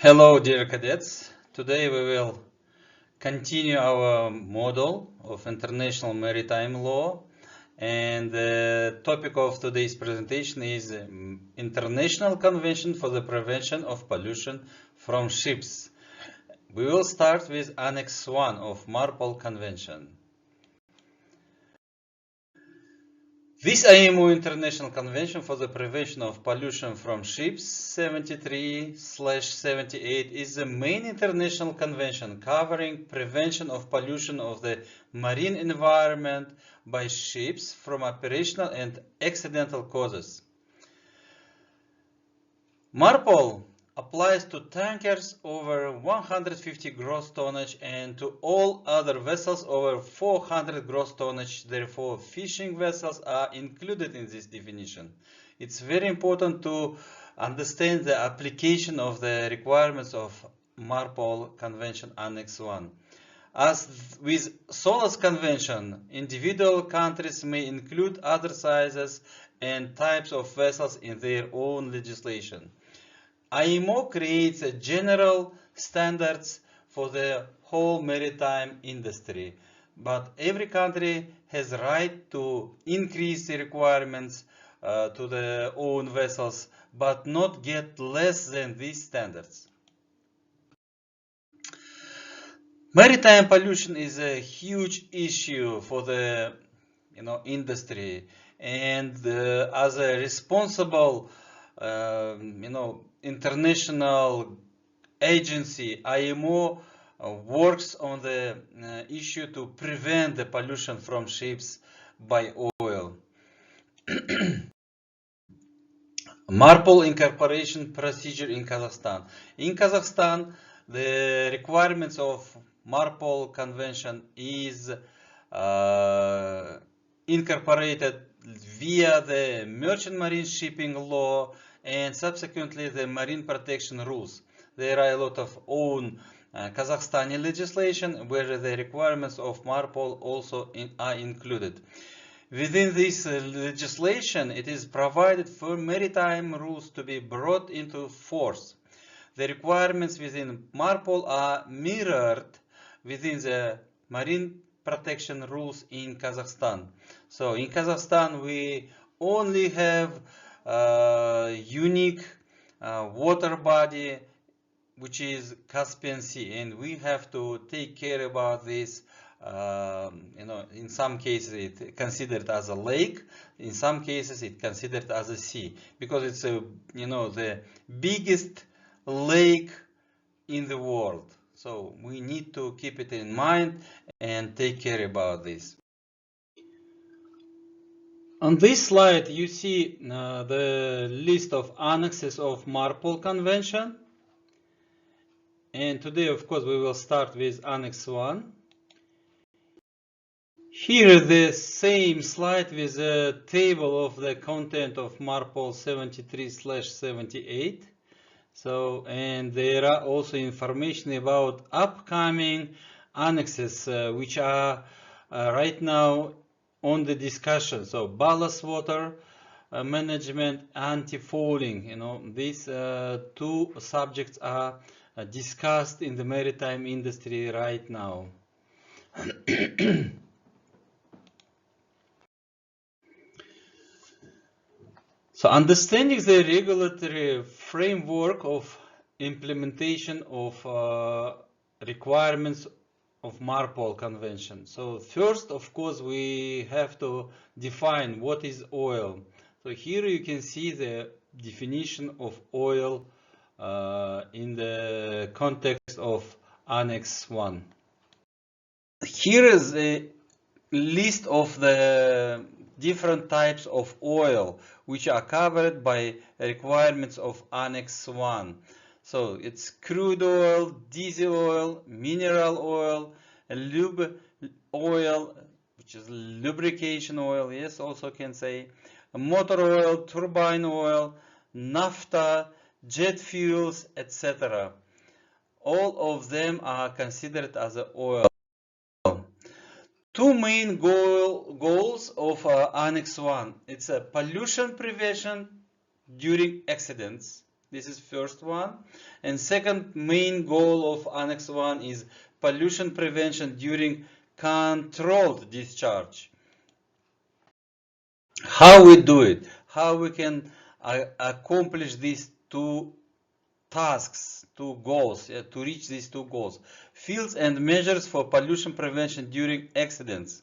Hello, dear cadets. Today we will continue our model of international maritime law, and the topic of today's presentation is International Convention for the Prevention of Pollution from Ships. We will start with Annex 1 of MarPol Convention. This IMO International Convention for the Prevention of Pollution from Ships 73/78 is the main international convention covering prevention of pollution of the marine environment by ships from operational and accidental causes. MarPol applies to tankers over 150 gross tonnage and to all other vessels over 400 gross tonnage. Therefore, fishing vessels are included in this definition. It's very important to understand the application of the requirements of MarPol Convention Annex 1. As with SOLAS Convention, individual countries may include other sizes and types of vessels in their own legislation. IMO creates a general standards for the whole maritime industry, but every country has the right to increase the requirements to their own vessels, but not get less than these standards. Maritime pollution is a huge issue for the industry, and as a responsible international agency, IMO works on the issue to prevent the pollution from ships by oil. MarPol incorporation procedure in Kazakhstan. In Kazakhstan, the requirements of MarPol Convention is incorporated via the merchant marine shipping law and subsequently the marine protection rules. There are a lot of own Kazakhstani legislation where the requirements of MarPol also are included. Within this legislation, it is provided for maritime rules to be brought into force. The requirements within MarPol are mirrored within the marine protection rules in Kazakhstan. So in Kazakhstan, we only have unique water body, which is Caspian Sea, and we have to take care about this. In some cases it's considered as a lake, in some cases it's considered as a sea, because it's the biggest lake in the world. So we need to keep it in mind and take care about this. On this slide, you see the list of annexes of MarPol Convention. And today, of course, we will start with Annex 1. Here, the same slide with a table of the content of MarPol 73/78. So, and there are also information about upcoming annexes, which are right now on the discussion. So ballast water management, anti-fouling, these two subjects are discussed in the maritime industry right now. So understanding the regulatory framework of implementation of requirements of MarPol Convention. So first, of course, we have to define what is oil. So here you can see the definition of oil in the context of Annex 1. Here is a list of the different types of oil which are covered by requirements of Annex 1. So it's crude oil, diesel oil, mineral oil, lube oil, which is lubrication oil, yes, also can say, motor oil, turbine oil, naphtha, jet fuels, etc. All of them are considered as oil. Two main goals of Annex 1. It's a pollution prevention during accidents, This is first one. And second main goal of Annex 1 is pollution prevention during controlled discharge. How we do it? How we can accomplish these two tasks, two goals, to reach these two goals? Fields and measures for pollution prevention during accidents.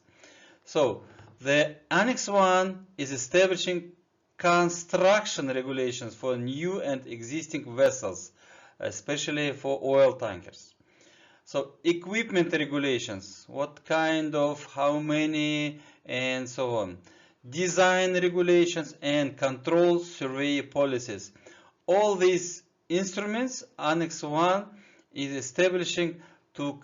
So the Annex 1 is establishing construction regulations for new and existing vessels, especially for oil tankers. So equipment regulations, what kind of, how many, and so on. Design regulations and control survey policies. All these instruments, Annex 1 is establishing to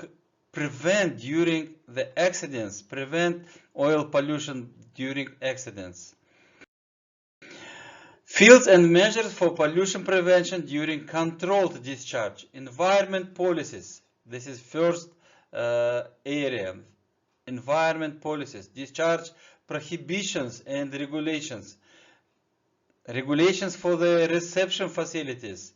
prevent during the accidents, prevent oil pollution during accidents. Fields and measures for pollution prevention during controlled discharge. Environment policies. This is first area. Environment policies. Discharge prohibitions and regulations. Regulations for the reception facilities.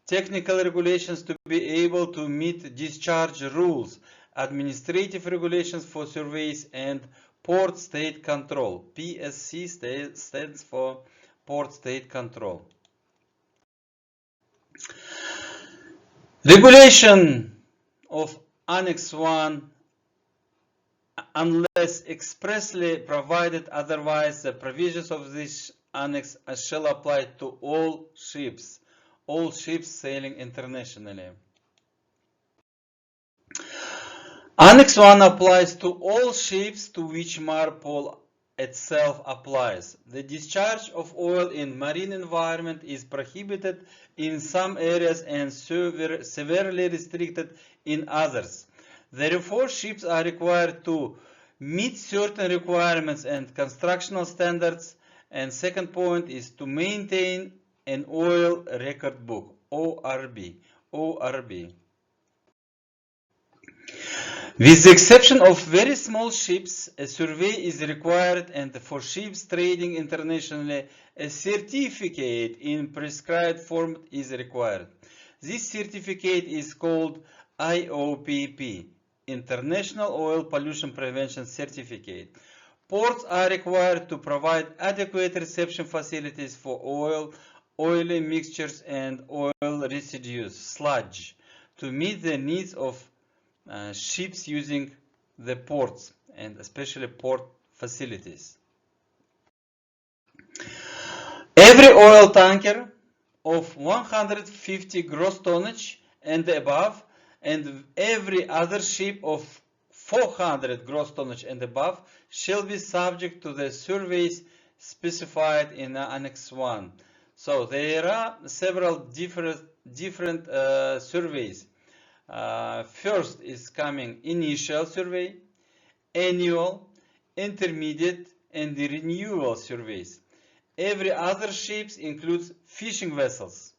Technical regulations to be able to meet discharge rules. Administrative regulations for surveys and port state control. PSC stands for Port State Control. Regulation of Annex 1, unless expressly provided otherwise, the provisions of this annex shall apply to all ships sailing internationally. Annex 1 applies to all ships to which MarPol itself applies. The discharge of oil in marine environment is prohibited in some areas and severely restricted in others. Therefore, ships are required to meet certain requirements and constructional standards. And second point is to maintain an oil record book, ORB. With the exception of very small ships, a survey is required, and for ships trading internationally, a certificate in prescribed form is required. This certificate is called IOPP, International Oil Pollution Prevention Certificate. Ports are required to provide adequate reception facilities for oily mixtures and oil residues, sludge, to meet the needs of ships using the ports and especially port facilities. Every oil tanker of 150 gross tonnage and above, and every other ship of 400 gross tonnage and above shall be subject to the surveys specified in Annex 1. So there are several different surveys. First is coming initial survey, annual, intermediate, and the renewal surveys. Every other ships includes fishing vessels.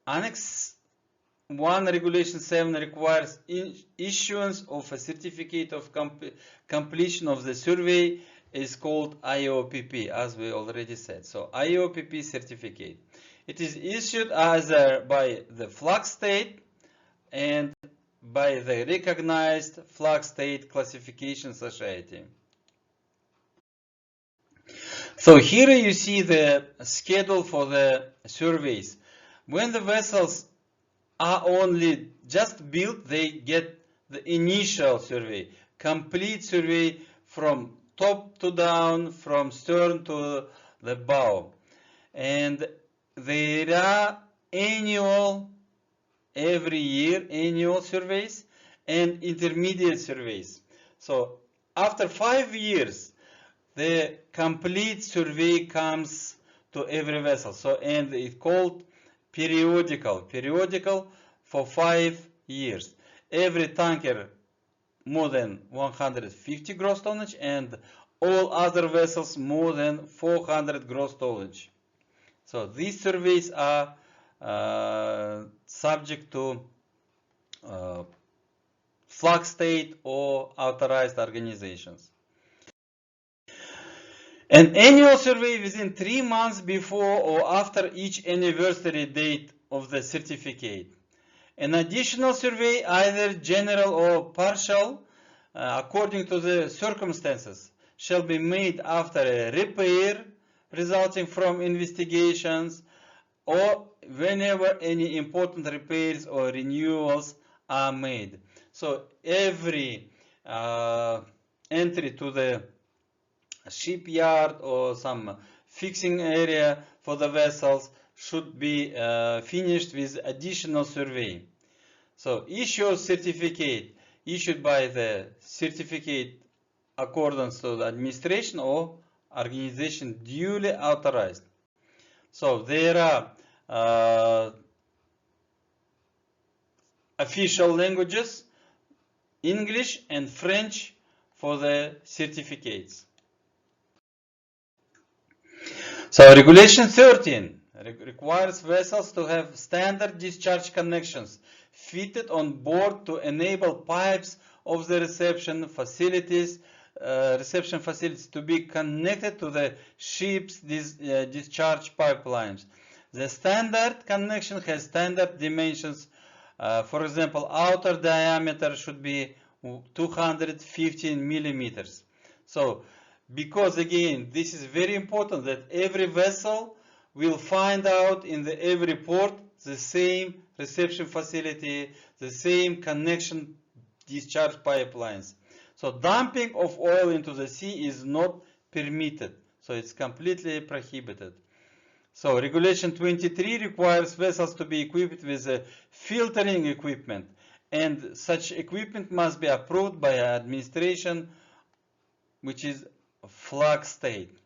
Annex 1 Regulation 7 requires issuance of a certificate of completion of the survey, is called IOPP, as we already said. So IOPP certificate. It is issued either by the flag state and by the recognized flag state classification society. So here you see the schedule for the surveys. When the vessels are only just built, they get the initial survey, complete survey from top to down, from stern to the bow. And there are every year annual surveys and intermediate surveys. So after 5 years, the complete survey comes to every vessel. So, and it's called periodical for 5 years. Every tanker more than 150 gross tonnage, and all other vessels more than 400 gross tonnage. So these surveys are subject to flag state or authorized organizations. An annual survey within 3 months before or after each anniversary date of the certificate. An additional survey, either general or partial, according to the circumstances, shall be made after a repair resulting from investigations or whenever any important repairs or renewals are made. So every entry to the shipyard or some fixing area for the vessels should be finished with additional survey. So issue certificate issued by the certificate accordance to the administration or organization duly authorized. So there are official languages, English and French for the certificates. So Regulation 13 requires vessels to have standard discharge connections fitted on board to enable pipes of the reception facilities to be connected to the ship's discharge pipelines. The standard connection has standard dimensions. For example, outer diameter should be 215 millimeters. So, because again, this is very important that every vessel will find out in every port the same reception facility, the same connection discharge pipelines. So dumping of oil into the sea is not permitted. So it's completely prohibited. So Regulation 23 requires vessels to be equipped with filtering equipment, and such equipment must be approved by an administration which is flag state.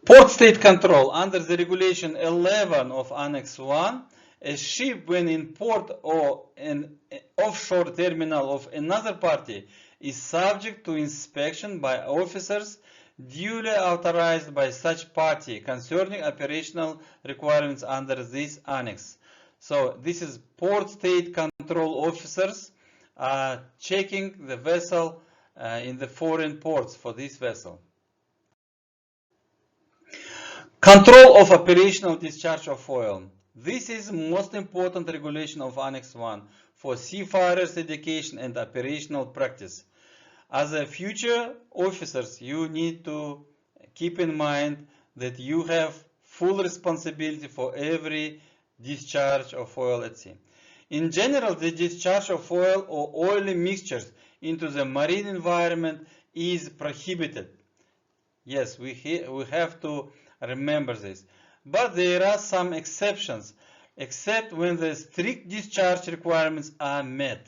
Port state control. Under the Regulation 11 of Annex 1, a ship when in port or an offshore terminal of another party is subject to inspection by officers duly authorized by such party concerning operational requirements under this annex. So this is port state control officers checking the vessel in the foreign ports for this vessel. Control of operational discharge of oil. This is the most important regulation of Annex 1 for seafarers' education and operational practice. As a future officers, you need to keep in mind that you have full responsibility for every discharge of oil at sea. In general, the discharge of oil or oily mixtures into the marine environment is prohibited. Yes, we have to remember this. But there are some exceptions, except when the strict discharge requirements are met.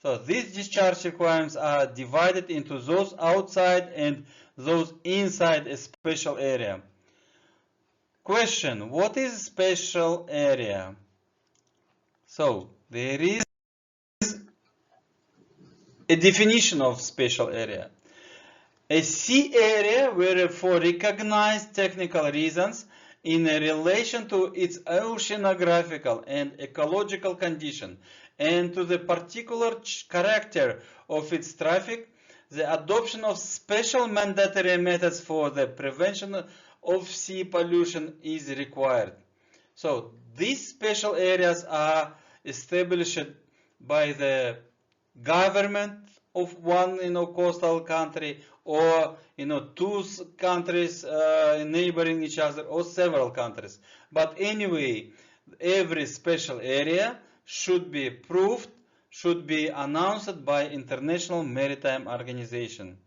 So these discharge requirements are divided into those outside and those inside a special area. Question: what is special area? So there is a definition of special area. A sea area where for recognized technical reasons in relation to its oceanographical and ecological condition and to the particular character of its traffic, the adoption of special mandatory methods for the prevention of sea pollution is required. So these special areas are established by the government of one coastal country, or two countries neighboring each other, or several countries. But anyway, every special area should be approved, should be announced by International Maritime Organization.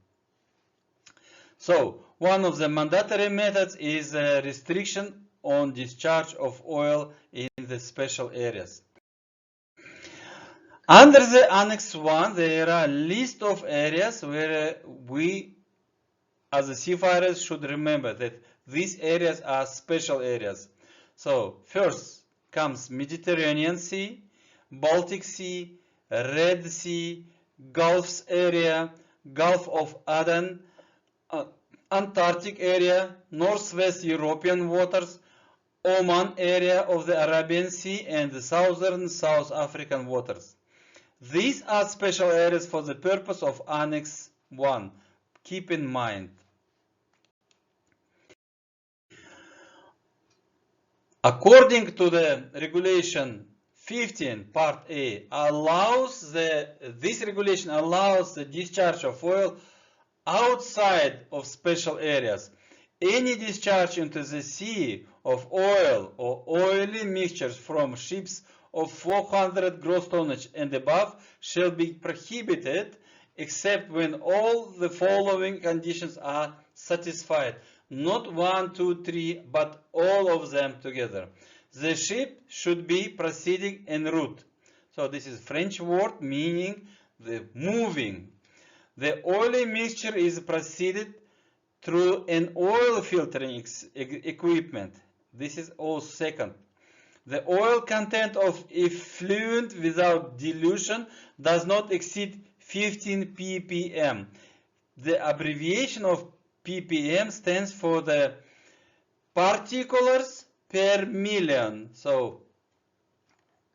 So one of the mandatory methods is a restriction on discharge of oil in the special areas. Under the Annex 1, there are a list of areas where we, as a seafarers, should remember that these areas are special areas. So first comes Mediterranean Sea, Baltic Sea, Red Sea, Gulf's area, Gulf of Aden, Antarctic area, Northwest European waters, Oman area of the Arabian Sea, and the southern South African waters. These are special areas for the purpose of Annex 1, keep in mind. According to the regulation 15 part A, this regulation allows the discharge of oil outside of special areas. Any discharge into the sea of oil or oily mixtures from ships of 400 gross tonnage and above shall be prohibited except when all the following conditions are satisfied. Not 1, 2, 3, but all of them together. The ship should be proceeding en route. So this is French word meaning the moving. The oily mixture is proceeded through an oil filtering equipment. This is all second. The oil content of effluent without dilution does not exceed 15 ppm. The abbreviation of ppm stands for the particulars per million. So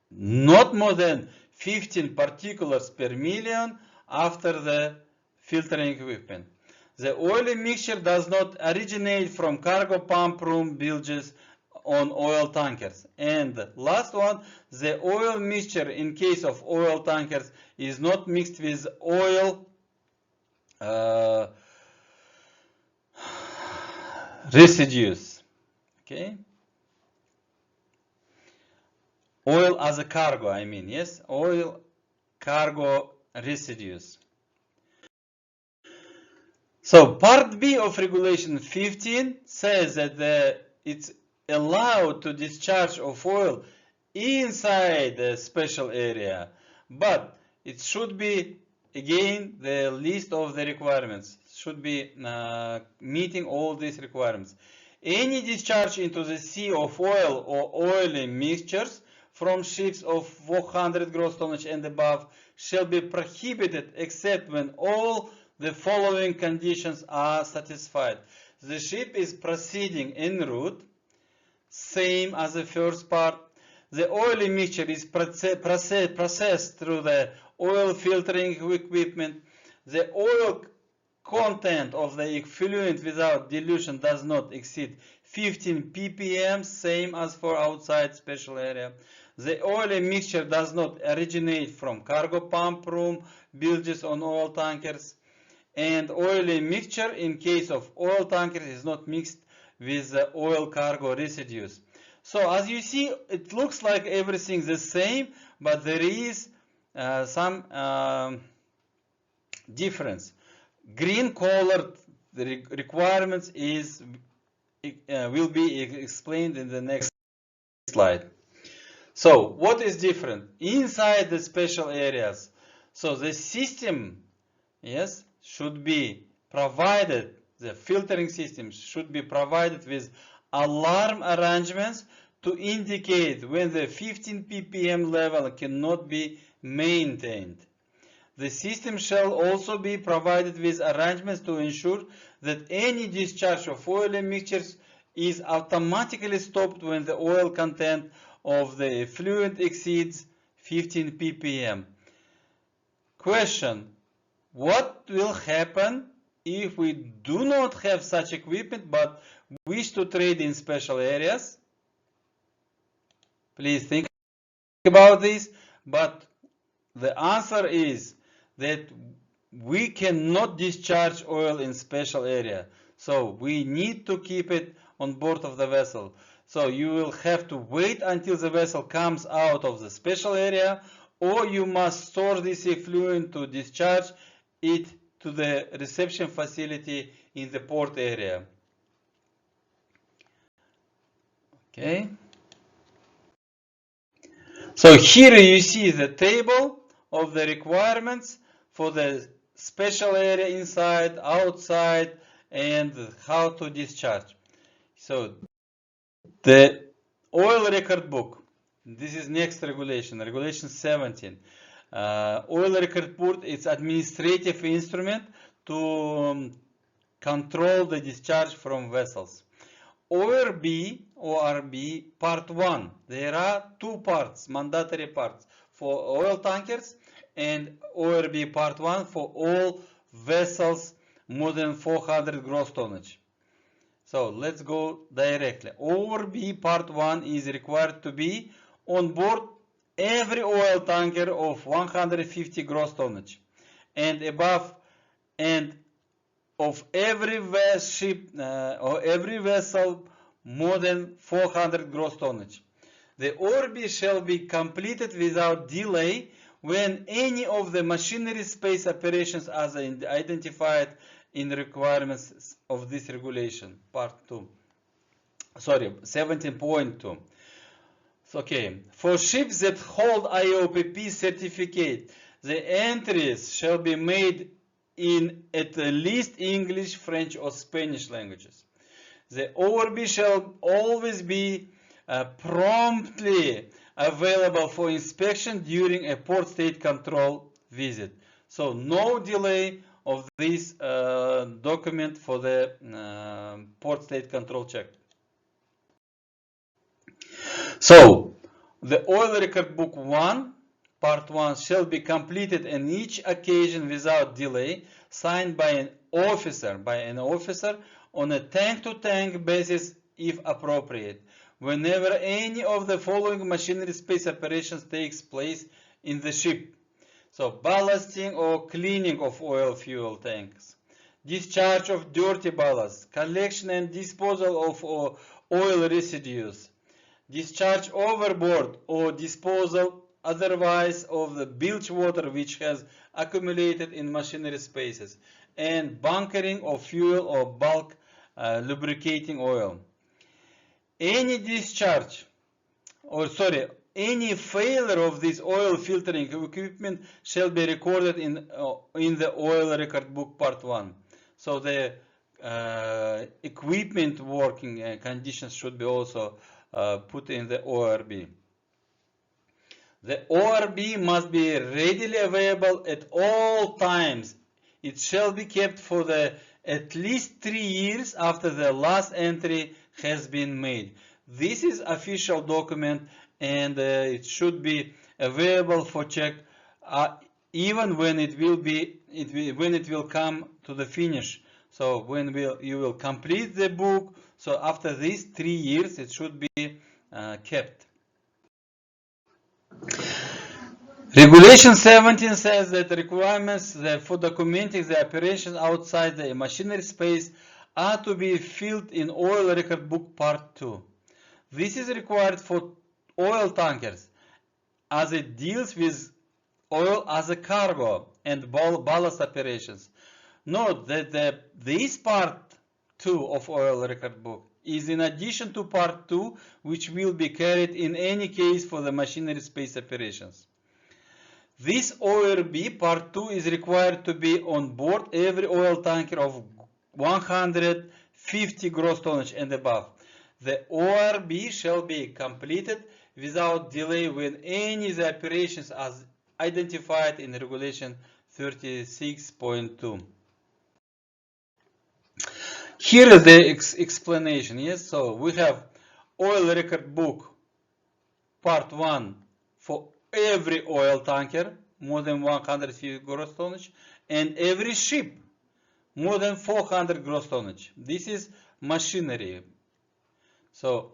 not more than 15 particulars per million after the filtering equipment. The oily mixture does not originate from cargo pump room bilges on oil tankers. And the last one, the oil mixture in case of oil tankers is not mixed with oil residues. Okay? Oil as a cargo, I mean, yes? Oil cargo residues. So part B of regulation 15 says that it's allowed to discharge of oil inside the special area, but it should be, again, the list of the requirements should be meeting all these requirements. Any discharge into the sea of oil or oily mixtures from ships of 400 gross tonnage and above shall be prohibited except when all the following conditions are satisfied. The ship is proceeding en route, same as the first part. The oily mixture is processed through the oil filtering equipment. The oil content of the effluent without dilution does not exceed 15 ppm, same as for outside special area. The oily mixture does not originate from cargo pump room bilges on oil tankers. And oily mixture in case of oil tankers is not mixed with the oil cargo residues. So as you see, it looks like everything the same, but there is some difference. Green colored requirements will be explained in the next slide. So what is different inside the special areas? So the system, yes, should be provided, the filtering system should be provided with alarm arrangements to indicate when the 15 ppm level cannot be maintained. The system shall also be provided with arrangements to ensure that any discharge of oily mixtures is automatically stopped when the oil content of the effluent exceeds 15 ppm. Question: what will happen if we do not have such equipment but wish to trade in special areas? Please think about this, but the answer is that we cannot discharge oil in special area. So we need to keep it on board of the vessel. So you will have to wait until the vessel comes out of the special area, or you must store this effluent to discharge it to the reception facility in the port area. Okay. So here you see the table of the requirements for the special area inside, outside, and how to discharge. So the oil record book. This is next regulation, regulation 17. Oil record book is administrative instrument to control the discharge from vessels. ORB part 1. There are two parts, mandatory parts for oil tankers, and ORB part 1 for all vessels more than 400 gross tonnage. So let's go directly. ORB part 1 is required to be on board every oil tanker of 150 gross tonnage and above, and of every vessel more than 400 gross tonnage. The ORB shall be completed without delay when any of the machinery space operations as identified in the requirements of this regulation, part 2. Sorry, 17.2. Okay, for ships that hold IOPP certificate, the entries shall be made in at least English, French, or Spanish languages. The ORB shall always be promptly available for inspection during a port state control visit. So no delay of this document for the port state control check. So the oil record book 1, part 1 shall be completed on each occasion without delay, signed by an officer on a tank-to-tank basis if appropriate, whenever any of the following machinery space operations takes place in the ship. So ballasting or cleaning of oil fuel tanks, discharge of dirty ballast, collection and disposal of oil residues, discharge overboard or disposal otherwise of the bilge water which has accumulated in machinery spaces, and bunkering of fuel or bulk lubricating oil. Any discharge, any failure of this oil filtering equipment shall be recorded in the oil record book part 1. So the equipment working conditions should be also put in the ORB. The ORB must be readily available at all times. It shall be kept for at least 3 years after the last entry has been made. This is official document, and it should be available for check even when it will come to the finish. So when you will complete the book, so after these 3 years it should be kept. Regulation 17 says that the requirements for documenting the operations outside the machinery space are to be filled in oil record book part 2. This is required for oil tankers as it deals with oil as a cargo and ballast operations. Note that this part 2 of oil record book is in addition to part 2, which will be carried in any case for the machinery space operations. This ORB part 2 is required to be on board every oil tanker of 150 gross tonnage and above. The ORB shall be completed without delay when any of the operations as identified in Regulation 36.2. Here is the explanation. Yes, so we have oil record book part 1 for every oil tanker more than 150 gross tonnage and every ship more than 400 gross tonnage. This is machinery. So,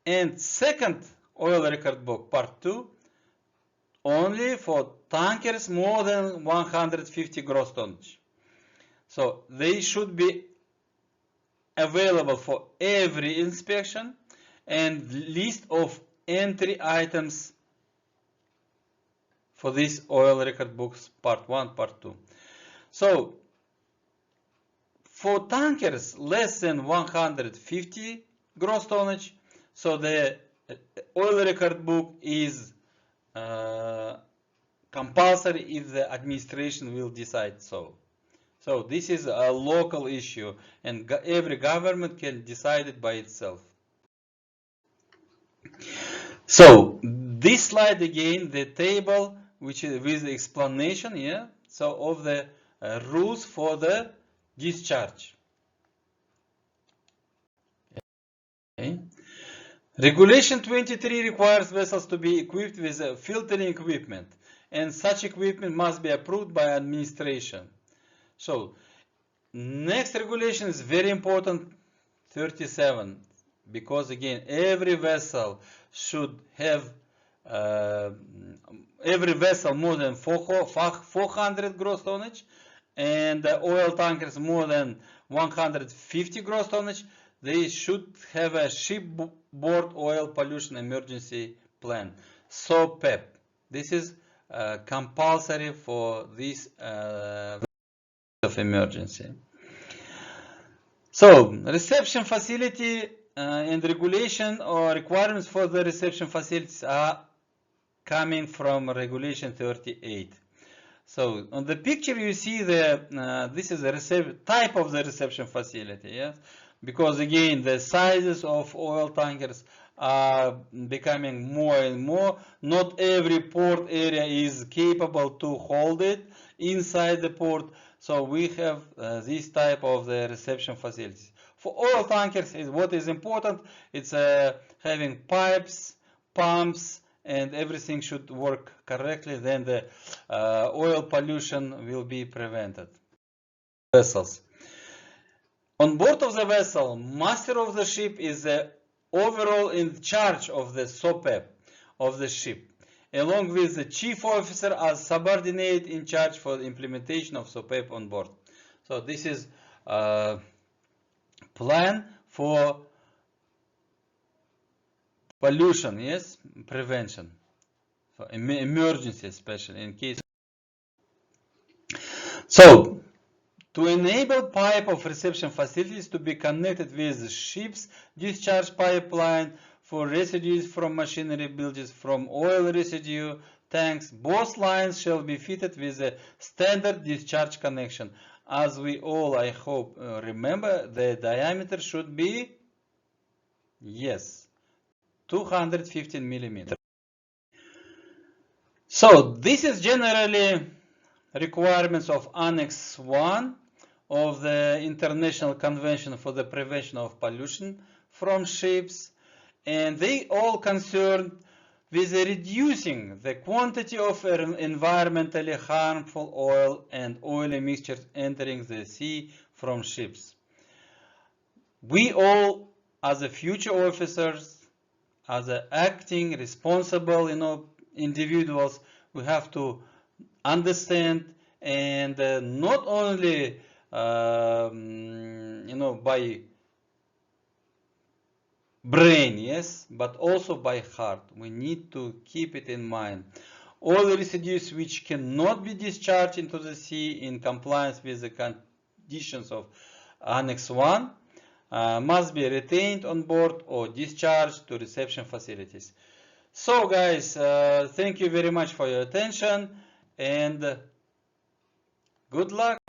and second oil record book part 2 only for tankers more than 150 gross tonnage. So they should be available for every inspection, and list of entry items for this oil record books part 1, part 2. So for tankers less than 150 gross tonnage, so the oil record book is compulsory if the administration will decide so. So this is a local issue, and every government can decide it by itself. So this slide again, the table which is with the explanation, yeah, so of the rules for the discharge. Okay. Regulation 23 requires vessels to be equipped with filtering equipment, and such equipment must be approved by administration. So next regulation is very important, 37, because again every vessel should have more than 400 gross tonnage, and oil tankers more than 150 gross tonnage. They should have a shipboard oil pollution emergency plan, SOPEP. This is compulsory for this of emergency. So reception facility and regulation or requirements for the reception facilities are coming from regulation 38. So on the picture you see this is a type of the reception facility, yes? Because again the sizes of oil tankers are becoming more and more. Not every port area is capable to hold it inside the port. So we have this type of the reception facilities. For oil tankers, what is important, it's having pipes, pumps, and everything should work correctly. Then the oil pollution will be prevented. Vessels. On board of the vessel, master of the ship is the overall in charge of the SOPEP of the ship, along with the chief officer as subordinate in charge for the implementation of SOPEP on board. So this is a plan for pollution, yes, prevention, for emergency, especially in case. So to enable pipe of reception facilities to be connected with the ship's discharge pipeline for residues from machinery bilges from oil residue tanks, both lines shall be fitted with a standard discharge connection. As we all, I hope, remember, the diameter should be, yes, 215 millimeters. So this is generally requirements of Annex 1 of the International Convention for the Prevention of Pollution from Ships, and they all concern with reducing the quantity of environmentally harmful oil and oily mixtures entering the sea from ships. We all, as a future officers, as acting responsible, individuals, we have to understand and not only by brain, yes, but also by heart. We need to keep it in mind. All residues which cannot be discharged into the sea in compliance with the conditions of Annex 1 must be retained on board or discharged to reception facilities. So guys, thank you very much for your attention and good luck.